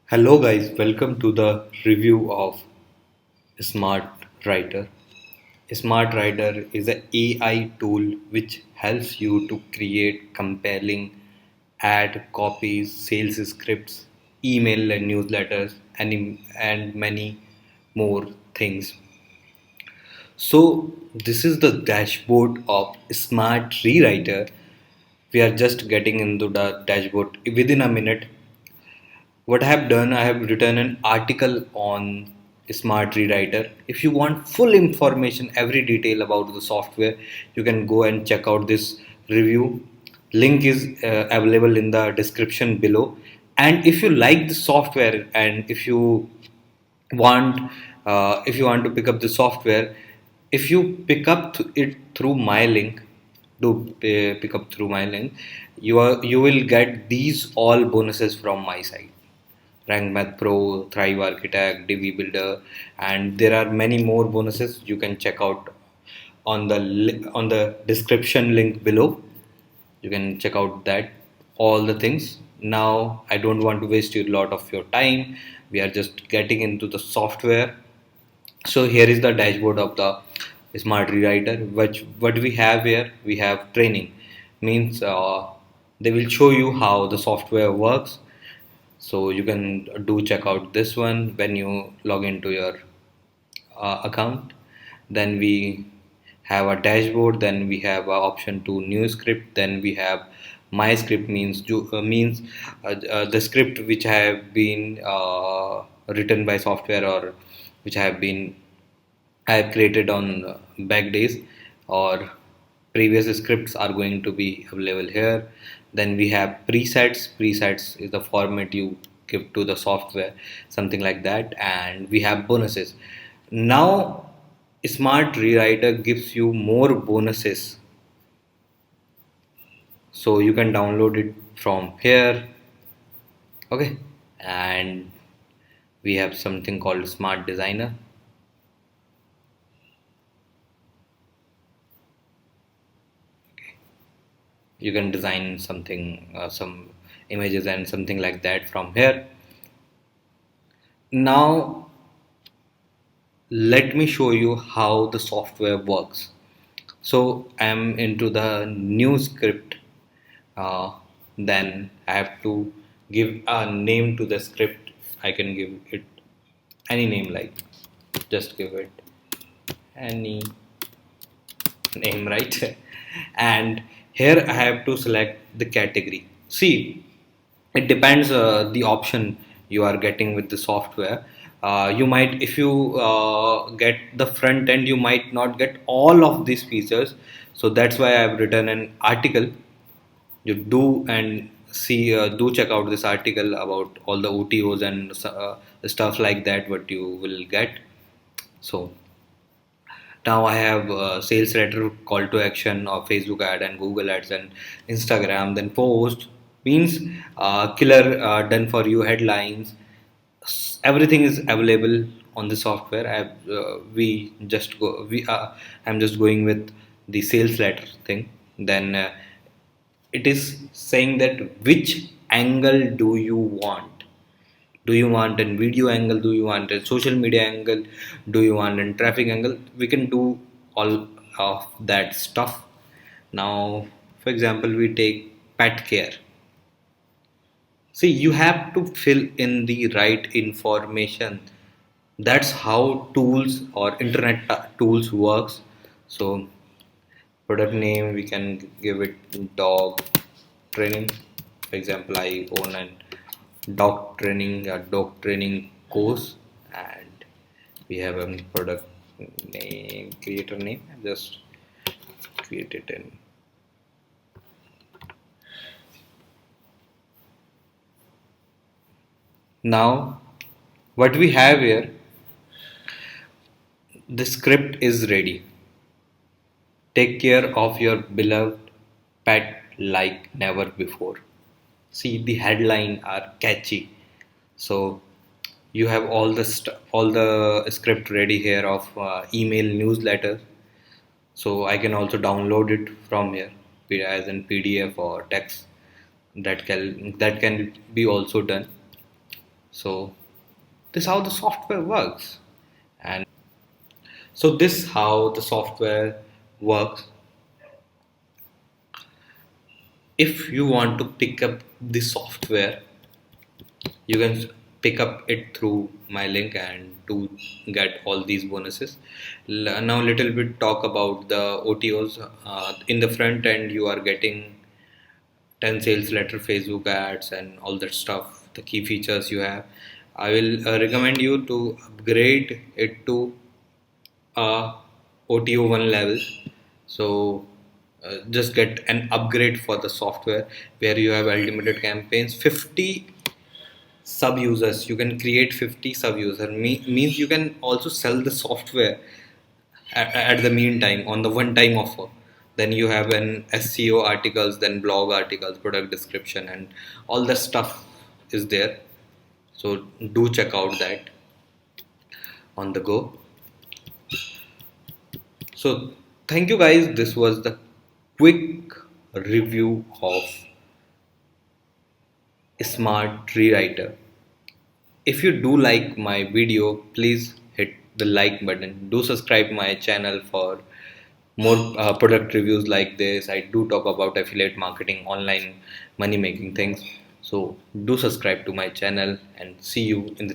Hello guys, welcome to the review of Smart Writer. Smart Writer is an AI tool which helps you to create compelling ad copies, sales scripts, email and newsletters, and many more things. So this is the dashboard of Smart Rewriter. We are just getting into the dashboard within a minute. What I have done, I have written an article on Smart Rewriter. If you want full information, every detail about the software, you can go and check out this review. Link is available in the description below. And if you like the software and want if you want to pick up the software, if you pick up it through my link, pick up through my link, you will get these all bonuses from my side. Rank Math Pro, Thrive Architect, Divi Builder, and there are many more bonuses you can check out on the description link below. You can check out that all the things. Now I don't want to waste a lot of your time. We are just getting into the software. So here is the dashboard of the Smart Rewriter. Which what we have here, we have training, means they will show you how the software works, so you can do check out this one when you log into your account. Then we have a dashboard, then we have a option to new script, then we have my script, the script which have been written by software, or which I have created on back days, or previous scripts are going to be available here. Then we have presets. Presets is the format you give to the software, something like that. And we have bonuses. Now, Smart Rewriter gives you more bonuses, so you can download it from here. Okay, and we have something called Smart Designer. You can design something, some images and something like that from here. Now let me show you how the software works. So I'm into the new script. uh, then I have to give a name to the script. I can give it any name, like just give it any name, right? And here I have to select the category. See, it depends the option you are getting with the software. You might, if you get the front end, you might not get all of these features. So that's why I've written an article. You do and see, do check out this article about all the OTOs and stuff like that, what you will get. So now I have sales letter, call to action of Facebook ad and Google ads and Instagram. Then post means killer done for you headlines. Everything is available on the software. We just go. I'm just going with the sales letter thing. Then it is saying that which angle do you want? Do you want a video angle? Do you want a social media angle? Do you want a traffic angle? We can do all of that stuff. Now, for example, we take pet care. See, you have to fill in the right information. That's how tools or internet tools works. So, product name, we can give it dog training. For example, I own a dog training course, and we have a product name, creator name. Just create it in. Now, what we have here, the script is ready. Take care of your beloved pet like never before. See, the headline are catchy. So you have all the script ready here of email newsletter. So I can also download it from here as in PDF or text. That can be also done. So this is how the software works. And so this is how the software works. If you want to pick up the software, you can pick up it through my link and to get all these bonuses. Now little bit talk about the OTOs. In the front end you are getting 10 sales letter, Facebook ads, and all that stuff, the key features you have. I will recommend you to upgrade it to OTO 1 level. So just get an upgrade for the software where you have unlimited campaigns, 50 sub users. You can create 50 sub user. Means you can also sell the software at the meantime on the one time offer. Then you have an SEO articles, then blog articles, product description, and all the stuff is there. So do check out that on the go. So thank you guys. This was the quick review of Smart Rewriter. If you do like my video, please hit the like button. Do subscribe my channel for more product reviews like this. I do talk about affiliate marketing, online money making things. So do subscribe to my channel and see you in the